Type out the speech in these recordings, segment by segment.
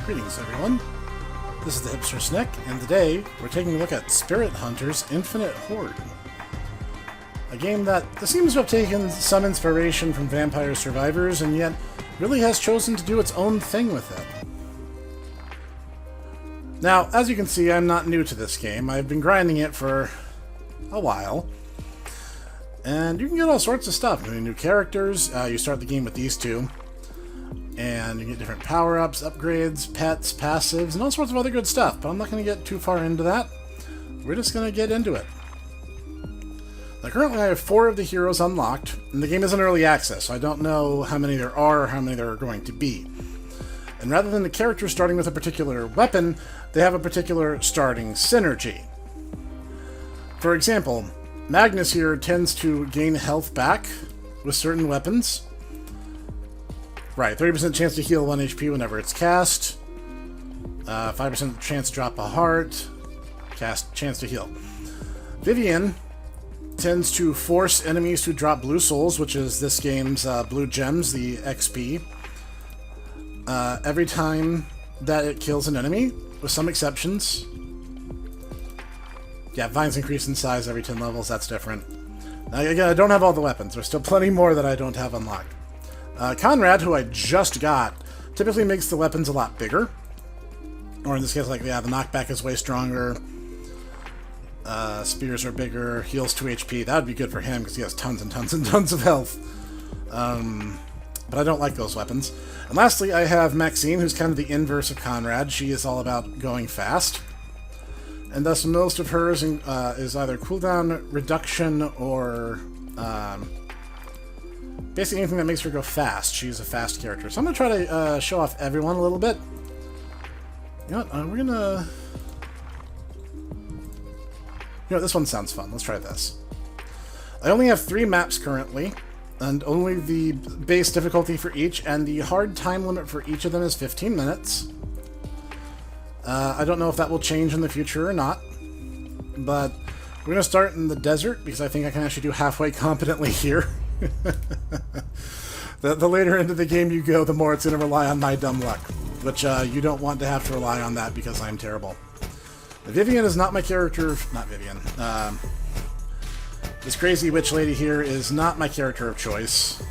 Greetings, everyone. This is the Hipster Snek, and today we're taking a look at Spirit Hunter's Infinite Horde. A game that seems to have taken some inspiration from Vampire Survivors, and yet really has chosen to do its own thing with it. Now, as you can see, I'm not new to this game. I've been grinding it for a while. And you can get all sorts of stuff, new characters. You start the game with these two. And you get different power-ups, upgrades, pets, passives, and all sorts of other good stuff. But I'm not going to get too far into that. We're just going to get into it. Now, currently I have 4 of the heroes unlocked, and the game is in early access, so I don't know how many there are or how many there are going to be. And rather than the character starting with a particular weapon, they have a particular starting synergy. For example, Magnus here tends to gain health back with certain weapons. Right, 30% chance to heal 1 HP whenever it's cast. 5% chance to drop a heart. Chance to heal. Vivian tends to force enemies to drop blue souls, which is this game's blue gems, the XP. Every time that it kills an enemy, with some exceptions. Yeah, vines increase in size every 10 levels, that's different. Now, again, I don't have all the weapons. There's still plenty more that I don't have unlocked. Conrad, who I just got, typically makes the weapons a lot bigger. Or in this case, like, yeah, the knockback is way stronger. Spears are bigger, heals 2 HP. That would be good for him, because he has tons and tons and tons of health. But I don't like those weapons. And lastly, I have Maxine, who's kind of the inverse of Conrad. She is all about going fast. And thus, most of hers is either cooldown reduction or... basically anything that makes her go fast. She's a fast character. So I'm going to try to show off everyone a little bit. You know what? We're going to... You know what? This one sounds fun. Let's try this. I only have 3 maps currently, and only the base difficulty for each, and the hard time limit for each of them is 15 minutes. I don't know if that will change in the future or not, but we're going to start in the desert, because I think I can actually do halfway competently here. The later into the game you go, the more it's going to rely on my dumb luck, which you don't want to have to rely on that because I'm terrible. Vivian is not my character. Not Vivian. This crazy witch lady here is not my character of choice.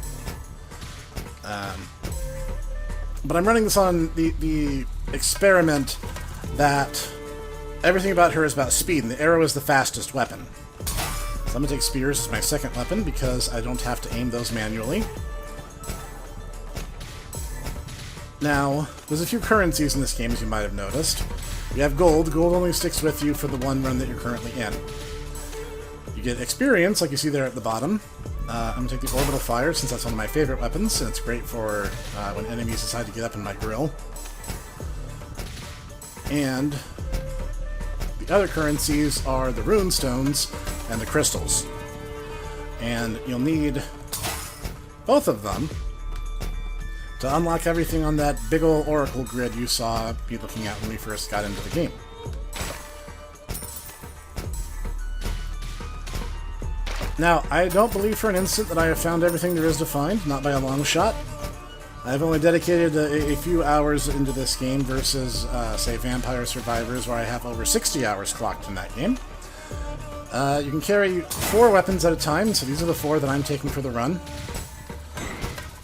But I'm running this on the experiment that everything about her is about speed, and the arrow is the fastest weapon. So I'm going to take spears as my second weapon, because I don't have to aim those manually. Now, there's a few currencies in this game, as you might have noticed. You have gold. Gold only sticks with you for the one run that you're currently in. You get experience, like you see there at the bottom. I'm going to take the orbital fire, since that's one of my favorite weapons, and it's great for when enemies decide to get up in my grill. And the other currencies are the rune stones and the crystals. And you'll need both of them to unlock everything on that big ol' oracle grid you saw me looking at when we first got into the game. Now, I don't believe for an instant that I have found everything there is to find, not by a long shot. I've only dedicated a few hours into this game versus, say, Vampire Survivors, where I have over 60 hours clocked in that game. You can carry 4 weapons at a time, so these are the 4 that I'm taking for the run.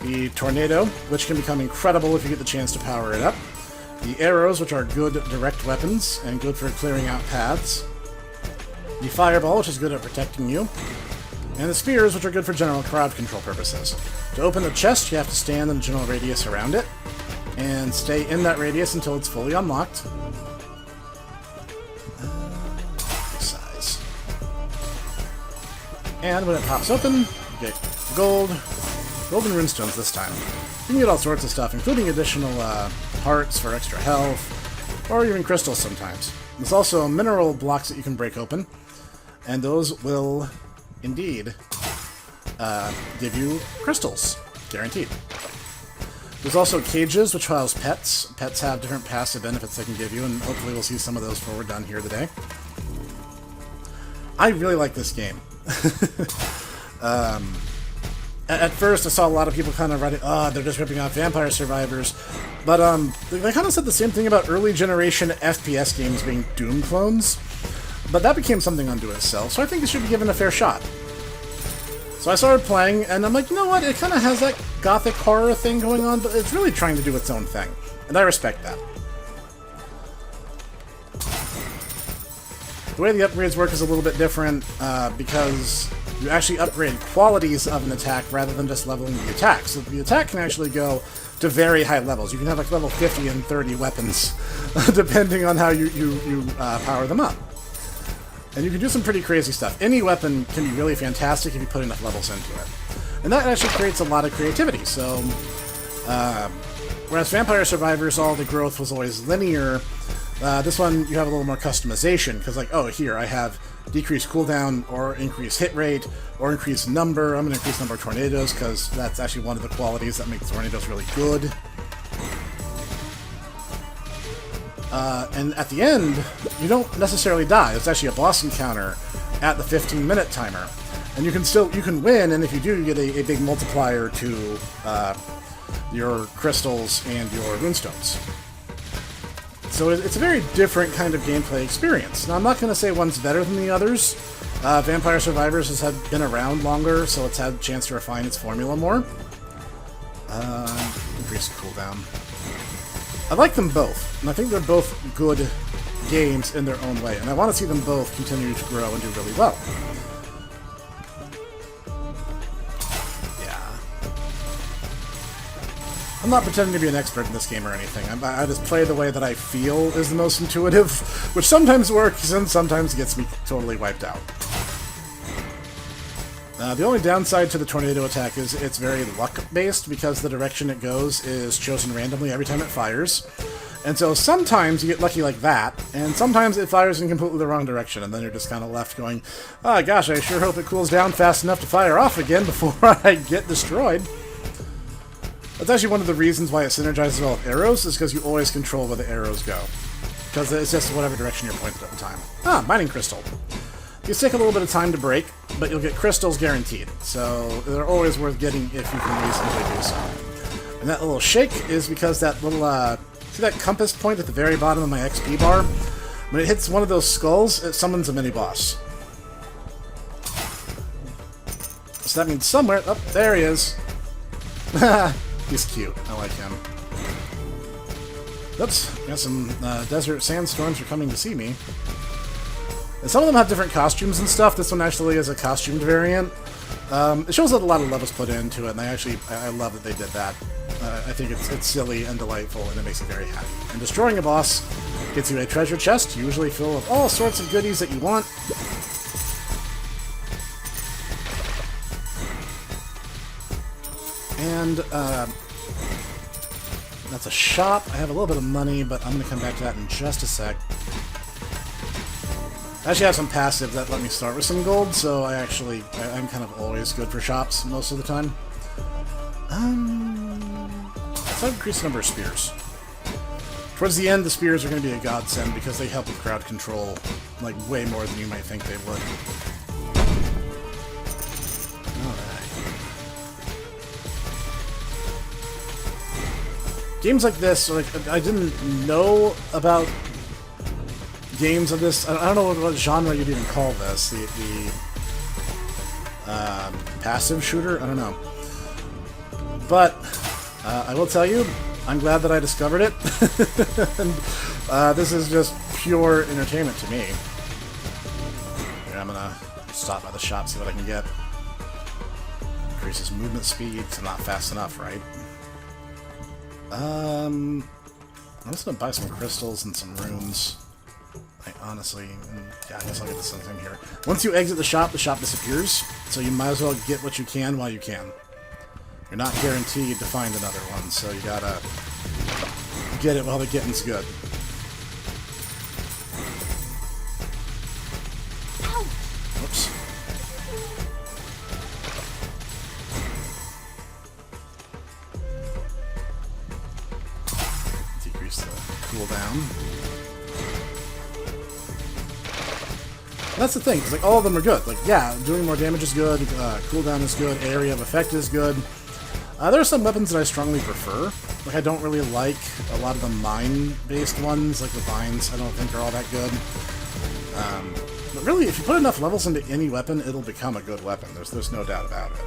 The Tornado, which can become incredible if you get the chance to power it up. The Arrows, which are good direct weapons and good for clearing out paths. The Fireball, which is good at protecting you. And the Spears, which are good for general crowd control purposes. To open the chest, you have to stand in the general radius around it, and stay in that radius until it's fully unlocked. Size. And when it pops open, you get gold, golden runestones this time. You can get all sorts of stuff, including additional hearts for extra health, or even crystals sometimes. There's also mineral blocks that you can break open, and those will indeed give you crystals, guaranteed. There's also cages, which house pets. Pets have different passive benefits they can give you, and hopefully we'll see some of those before we're done here today. I really like this game. At first, I saw a lot of people kind of writing, "Oh, they're just ripping off Vampire Survivors," but they kind of said the same thing about early generation FPS games being Doom clones. But that became something unto itself, so I think it should be given a fair shot. So I started playing, and I'm like, you know what? It kind of has that gothic horror thing going on, but it's really trying to do its own thing, and I respect that. The way the upgrades work is a little bit different because you actually upgrade qualities of an attack rather than just leveling the attack. So the attack can actually go to very high levels. You can have like level 50 and 30 weapons, depending on how you power them up. And you can do some pretty crazy stuff. Any weapon can be really fantastic if you put enough levels into it. And that actually creates a lot of creativity. So, whereas Vampire Survivors, all the growth was always linear, this one you have a little more customization, because like, oh, here, I have decreased cooldown, or increased hit rate, or increased number. I'm going to increase number of tornadoes, because that's actually one of the qualities that make tornadoes really good. And at the end, you don't necessarily die. It's actually a boss encounter at the 15-minute timer. And you can win, and if you do, you get a big multiplier to your crystals and your runestones. So it's a very different kind of gameplay experience. Now, I'm not going to say one's better than the others. Vampire Survivors has been around longer, so it's had a chance to refine its formula more. Increase cooldown. I like them both, and I think they're both good games in their own way, and I want to see them both continue to grow and do really well. I'm not pretending to be an expert in this game or anything. I just play the way that I feel is the most intuitive, which sometimes works and sometimes gets me totally wiped out. The only downside to the tornado attack is it's very luck-based, because the direction it goes is chosen randomly every time it fires. And so sometimes you get lucky like that, and sometimes it fires in completely the wrong direction, and then you're just kind of left going, oh gosh, I sure hope it cools down fast enough to fire off again before I get destroyed. That's actually one of the reasons why it synergizes well with arrows, is because you always control where the arrows go. Because it's just whatever direction you're pointed at the time. Ah, mining crystal. These take a little bit of time to break, but you'll get crystals guaranteed. So they're always worth getting if you can reasonably do so. And that little shake is because that little, see that compass point at the very bottom of my XP bar? When it hits one of those skulls, it summons a mini-boss. So that means somewhere, oh, there he is. He's cute. I like him. Oops. Got some desert sandstorms are coming to see me. And some of them have different costumes and stuff. This one actually is a costumed variant. It shows that a lot of love was put into it, and I love that they did that. I think it's silly and delightful, and it makes me very happy. And destroying a boss gets you a treasure chest, usually full of all sorts of goodies that you want. And, that's a shop. I have a little bit of money, but I'm going to come back to that in just a sec. I actually have some passive that let me start with some gold, so I'm kind of always good for shops most of the time. Let's increase the number of spears. Towards the end, the spears are going to be a godsend because they help with crowd control, like, way more than you might think they would. Games like this, like, I didn't know about games of this. I don't know what genre you'd even call this. The passive shooter? I don't know. But I will tell you, I'm glad that I discovered it. And, this is just pure entertainment to me. Here, I'm gonna stop by the shop, see what I can get. Increases movement speed, because I'm not fast enough, right? I'm just gonna buy some crystals and some runes. Yeah, I guess I'll get the same thing here. Once you exit the shop disappears, so you might as well get what you can while you can. You're not guaranteed to find another one, so you gotta get it while the getting's good. Whoops. Decrease the cooldown. That's the thing, because like, all of them are good. Like, yeah, doing more damage is good, cooldown is good, area of effect is good. There are some weapons that I strongly prefer. Like, I don't really like a lot of the mine-based ones, like the vines, I don't think are all that good. But really, if you put enough levels into any weapon, it'll become a good weapon. There's no doubt about it.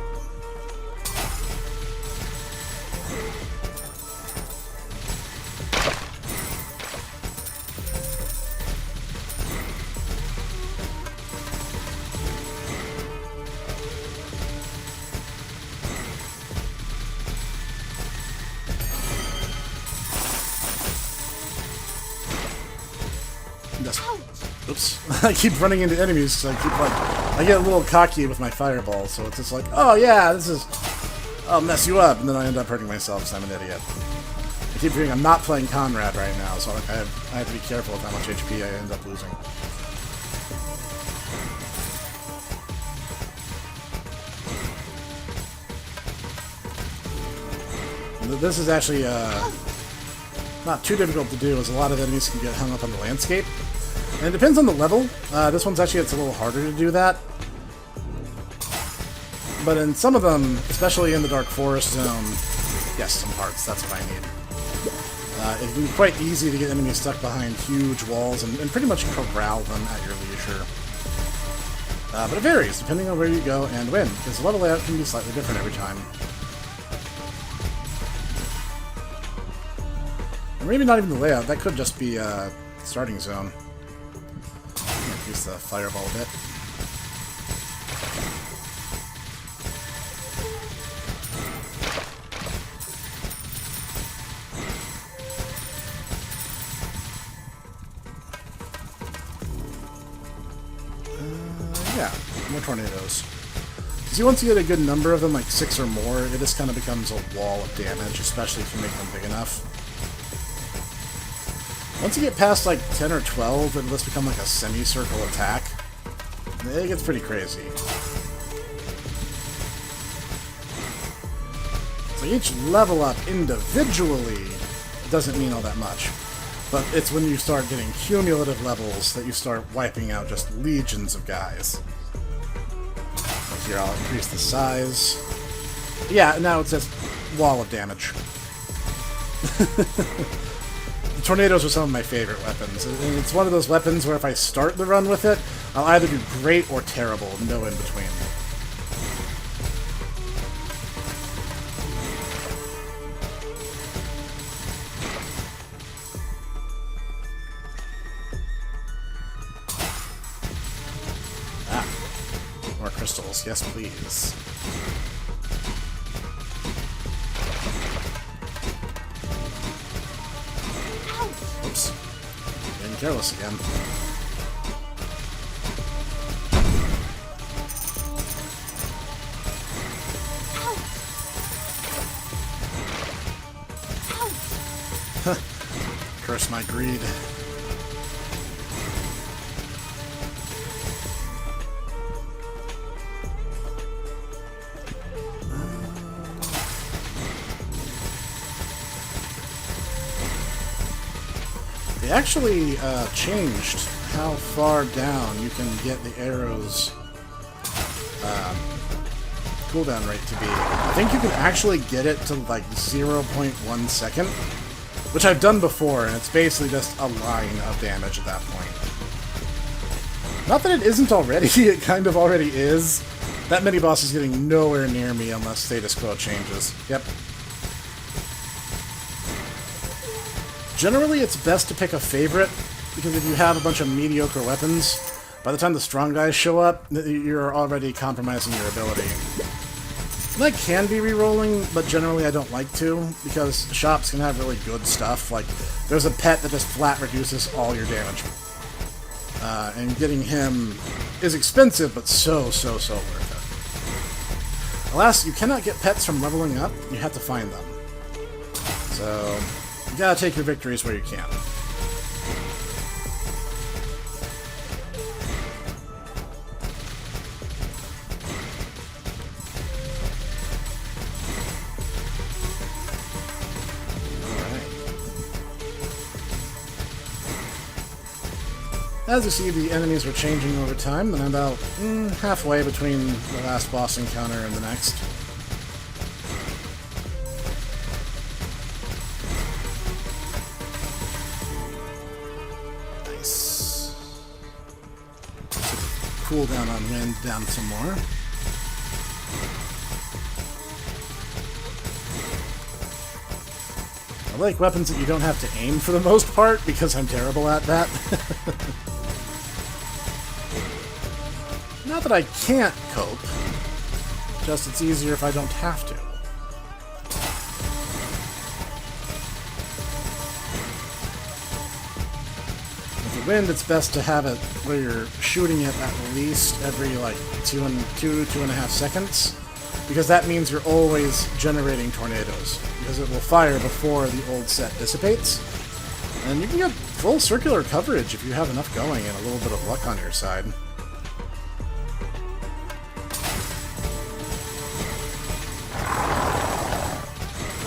Oops. I keep running into enemies, so I get a little cocky with my fireball, so it's just like, oh yeah, I'll mess you up, and then I end up hurting myself because I'm an idiot. I keep feeling I'm not playing Conrad right now, so I have to be careful with how much HP I end up losing. This is actually not too difficult to do, as a lot of enemies can get hung up on the landscape. And it depends on the level. This one's actually, it's a little harder to do that. But in some of them, especially in the Dark Forest zone, yes, some hearts, that's what I need. It can be quite easy to get enemies stuck behind huge walls and pretty much corral them at your leisure. But it varies, depending on where you go and when, because the level layout can be slightly different every time. Or maybe not even the layout, that could just be starting zone. Use the fireball a bit. Yeah, more tornadoes. See, once you get a good number of them, like 6 or more, it just kind of becomes a wall of damage, especially if you make them big enough. Once you get past like 10 or 12, it'll just become like a semicircle attack. It gets pretty crazy. So each level up individually doesn't mean all that much. But it's when you start getting cumulative levels that you start wiping out just legions of guys. Like here, I'll increase the size. Yeah, now it's just wall of damage. Tornadoes are some of my favorite weapons. And it's one of those weapons where if I start the run with it, I'll either do great or terrible, no in between. Ah, more crystals, yes please. Oops. Getting careless again. Curse my greed. They actually changed how far down you can get the arrows cooldown rate to be. I think you can actually get it to like 0.1 second, which I've done before, and it's basically just a line of damage at that point. Not that it isn't already, it kind of already is. That mini-boss is getting nowhere near me unless status quo changes. Yep. Generally, it's best to pick a favorite, because if you have a bunch of mediocre weapons, by the time the strong guys show up, you're already compromising your ability. And I can be re-rolling, but generally I don't like to, because shops can have really good stuff. Like, there's a pet that just flat reduces all your damage. And getting him is expensive, but so worth it. Alas, you cannot get pets from leveling up, you have to find them. So, you gotta take your victories where you can. As you see, the enemies are changing over time, and I'm about halfway between the last boss encounter and the next. Nice. Cooldown on wind down some more. I like weapons that you don't have to aim for the most part, because I'm terrible at that. Not that I can't cope, just it's easier if I don't have to. With the wind, it's best to have it where you're shooting it at least every, like, 2.5 seconds. Because that means you're always generating tornadoes, because it will fire before the old set dissipates. And you can get full circular coverage if you have enough going and a little bit of luck on your side.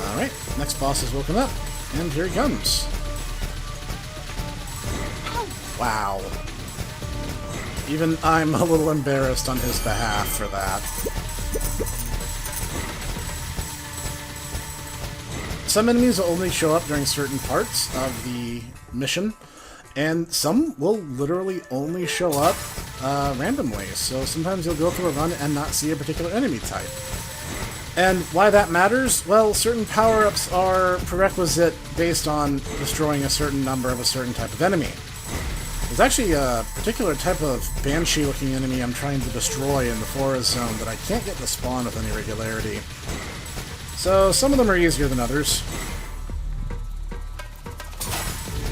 Alright, next boss has woken up, and here he comes. Wow. Even I'm a little embarrassed on his behalf for that. Some enemies will only show up during certain parts of the mission, and some will literally only show up randomly. So sometimes you'll go through a run and not see a particular enemy type. And why that matters? Well, certain power-ups are prerequisite based on destroying a certain number of a certain type of enemy. There's actually a particular type of banshee-looking enemy I'm trying to destroy in the forest zone that I can't get to spawn with any regularity. So, some of them are easier than others.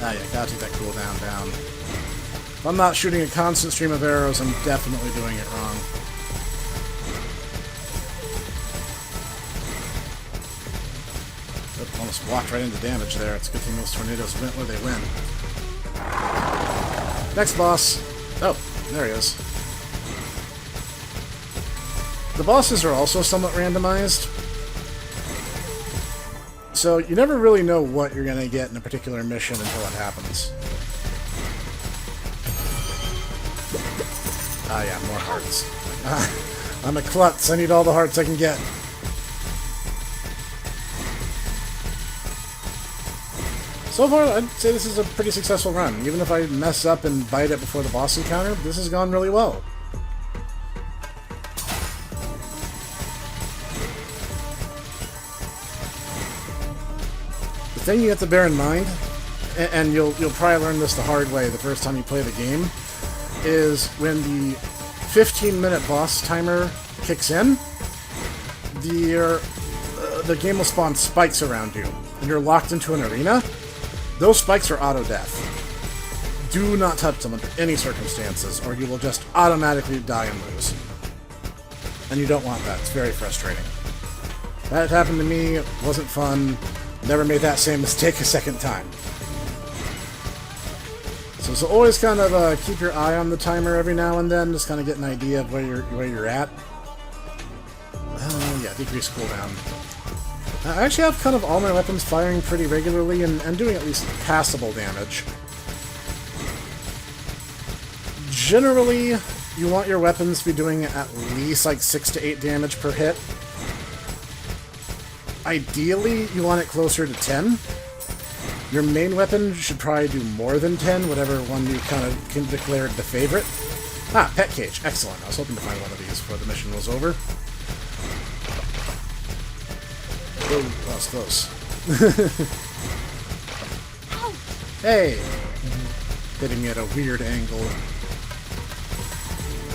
Ah, yeah, gotta take that cooldown down. If I'm not shooting a constant stream of arrows, I'm definitely doing it wrong. Oop, almost walked right into damage there. It's a good thing those tornadoes went where they win. Next boss. Oh, there he is. The bosses are also somewhat randomized. So you never really know what you're going to get in a particular mission until it happens. Ah yeah, more hearts. I'm a klutz, I need all the hearts I can get. So far, I'd say this is a pretty successful run. Even if I mess up and bite it before the boss encounter, this has gone really well. The thing you have to bear in mind, and you'll probably learn this the hard way the first time you play the game, is when the 15-minute boss timer kicks in, the game will spawn spikes around you, and you're locked into an arena. Those spikes are auto-death. Do not touch them under any circumstances, or you will just automatically die and lose. And you don't want that. It's very frustrating. That happened to me. It wasn't fun. Never made that same mistake a second time. So always kind of keep your eye on the timer every now and then, just kind of get an idea of where you're at. Yeah, decrease cooldown. I actually have kind of all my weapons firing pretty regularly and doing at least passable damage. Generally, you want your weapons to be doing at least like 6 to 8 damage per hit. Ideally, you want it closer to 10. Your main weapon should probably do more than 10, whatever one you kind of declared the favorite. Ah, pet cage. Excellent. I was hoping to find one of these before the mission was over. Oh, that was close. Hey! Hitting me at a weird angle.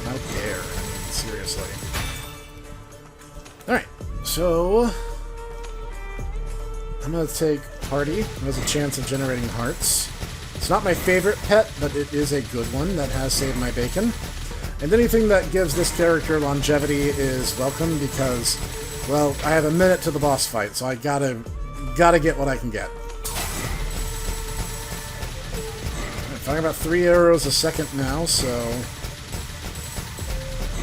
How dare. I mean, seriously. Alright, so I'm going to take Horde, who has a chance of generating hearts. It's not my favorite pet, but it is a good one that has saved my bacon. And anything that gives this character longevity is welcome because, well, I have a minute to the boss fight, so I gotta get what I can get. I'm firing about 3 arrows a second now, so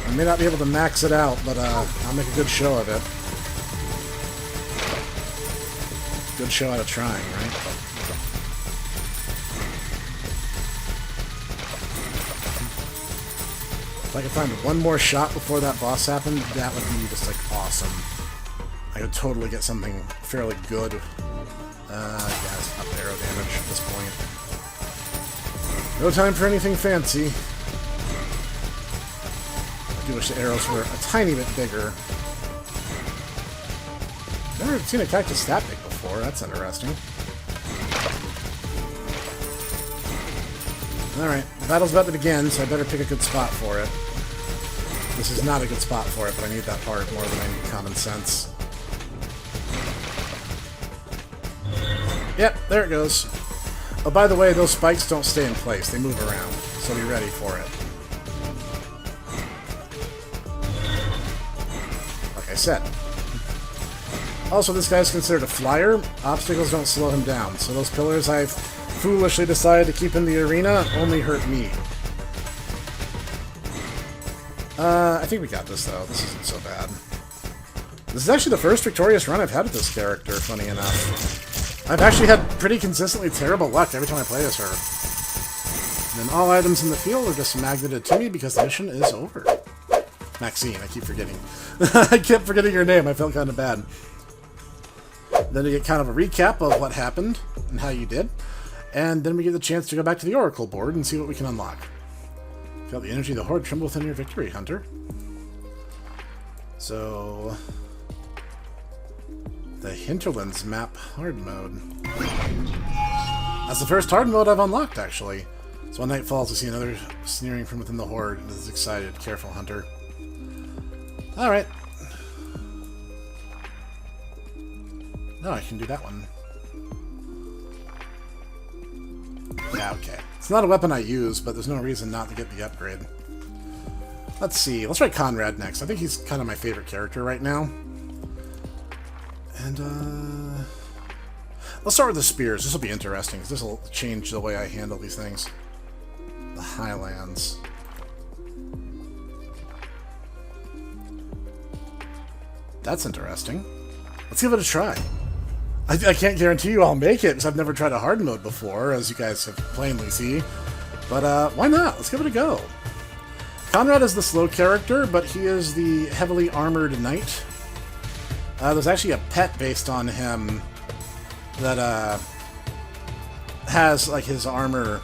I may not be able to max it out, but I'll make a good show of it. Good show out of trying, right? If I could find one more shot before that boss happened, that would be just, like, awesome. I could totally get something fairly good. Yeah, it's up arrow damage at this point. No time for anything fancy. I do wish the arrows were a tiny bit bigger. Never seen a cactus that big before. That's interesting. Alright, the battle's about to begin, so I better pick a good spot for it. This is not a good spot for it, but I need that part more than I need common sense. Yep, there it goes. Oh, by the way, those spikes don't stay in place. They move around, so be ready for it. Like I said. Also, this guy's considered a flyer. Obstacles don't slow him down, so those pillars I've foolishly decided to keep in the arena only hurt me. I think we got this, though. This isn't so bad. This is actually the first victorious run I've had with this character, funny enough. I've actually had pretty consistently terrible luck every time I play as her. And then all items in the field are just magneted to me because the mission is over. Maxine, I keep forgetting. I kept forgetting your name, I felt kind of bad. Then we get kind of a recap of what happened and how you did. And then we get the chance to go back to the Oracle board and see what we can unlock. Feel the energy of the Horde tremble within your victory, Hunter. So... the Hinterlands map hard mode. That's the first hard mode I've unlocked, actually. So when night falls, we see another sneering from within the Horde. It is excited. Careful, Hunter. Alright. No, I can do that one. Yeah, okay. It's not a weapon I use, but there's no reason not to get the upgrade. Let's see. Let's try Conrad next. I think he's kind of my favorite character right now. And, let's start with the spears. This will be interesting, because this will change the way I handle these things. The Highlands. That's interesting. Let's give it a try. I can't guarantee you I'll make it, because I've never tried a hard mode before, as you guys have plainly see. But, why not? Let's give it a go. Conrad is the slow character, but he is the heavily armored knight. There's actually a pet based on him that, has, like, his armor...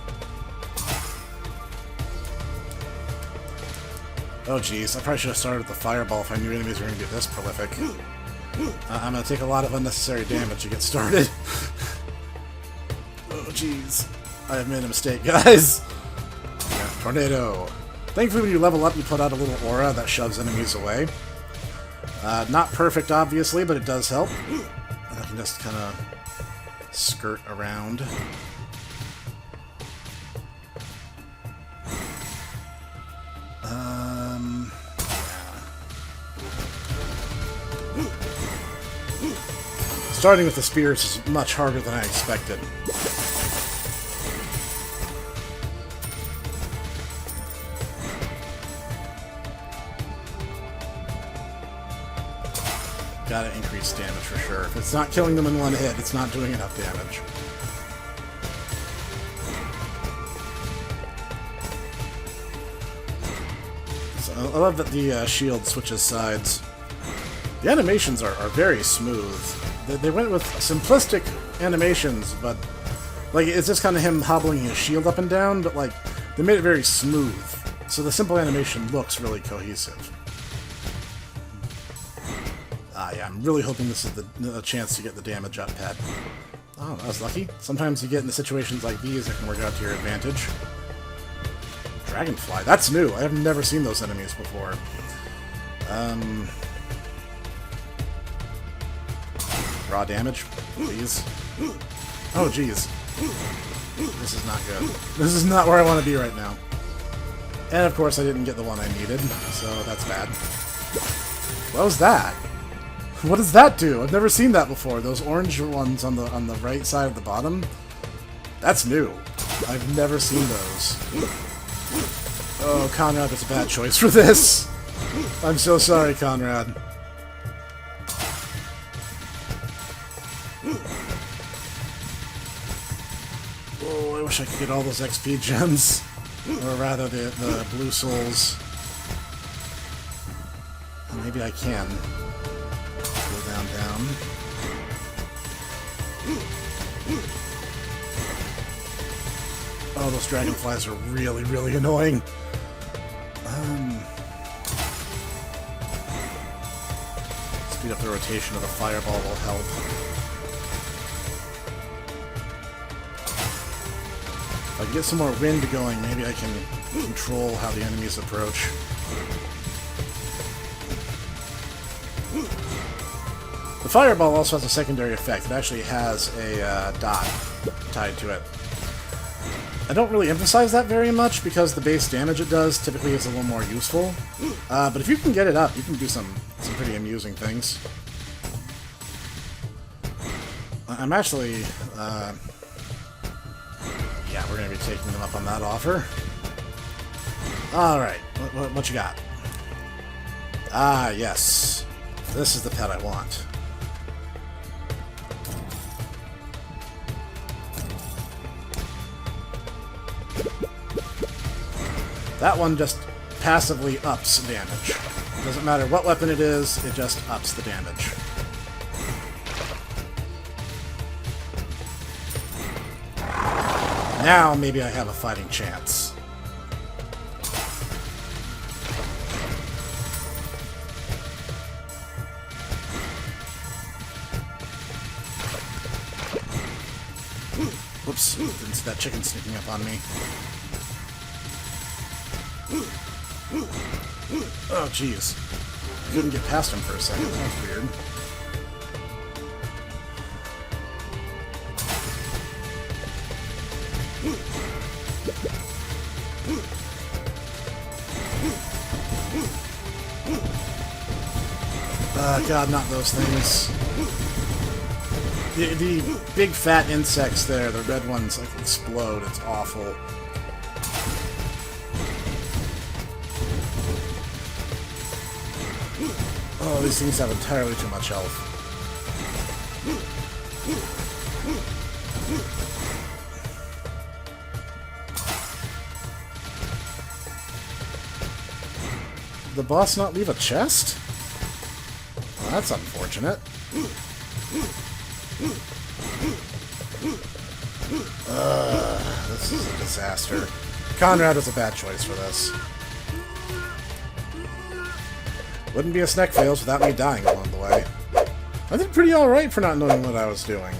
Oh, jeez. I probably should have started with the fireball if I knew enemies were going to be this prolific. I'm going to take a lot of unnecessary damage to get started. Oh, jeez. I have made a mistake, guys. Yeah, tornado. Thankfully, when you level up, you put out a little aura that shoves enemies away. Not perfect, obviously, but it does help. And I can just kind of skirt around. Starting with the spears is much harder than I expected. Gotta increase damage for sure. If it's not killing them in one hit, it's not doing enough damage. So I love that the shield switches sides. The animations are very smooth. They went with simplistic animations, but like it's just kind of him hobbling his shield up and down, but like they made it very smooth. So the simple animation looks really cohesive. Yeah, I'm really hoping this is the chance to get the damage up pet. Oh, that was lucky. Sometimes you get into situations like these that can work out to your advantage. Dragonfly, that's new. I have never seen those enemies before. Raw damage, please. Oh, jeez. This is not good. This is not where I want to be right now. And of course, I didn't get the one I needed, so that's bad. What was that? What does that do? I've never seen that before. Those orange ones on the right side of the bottom. That's new. I've never seen those. Oh, Conrad, that's a bad choice for this. I'm so sorry, Conrad. Oh, I wish I could get all those XP gems. Or rather, the blue souls. maybe I can go down. Oh, those dragonflies are really, really annoying. Speed up the rotation of the fireball will help. If I can get some more wind going, maybe I can control how the enemies approach. The fireball also has a secondary effect. It actually has a dot tied to it. I don't really emphasize that very much because the base damage it does typically is a little more useful. But if you can get it up, you can do some pretty amusing things. I'm actually... yeah, we're going to be taking them up on that offer. Alright, what you got? Ah, yes. This is the pet I want. That one just passively ups damage. Doesn't matter what weapon it is, it just ups the damage. Now maybe I have a fighting chance. Whoops, didn't see that chicken sneaking up on me. Oh, jeez. I couldn't get past him for a second. That was weird. God, not those things. The big fat insects there, the red ones, like, explode. It's awful. Oh, these things have entirely too much health. Did the boss not leave a chest? Well, that's unfortunate. This is a disaster. Conrad was a bad choice for this. Wouldn't be a Snek Fails without me dying along the way. I did pretty alright for not knowing what I was doing.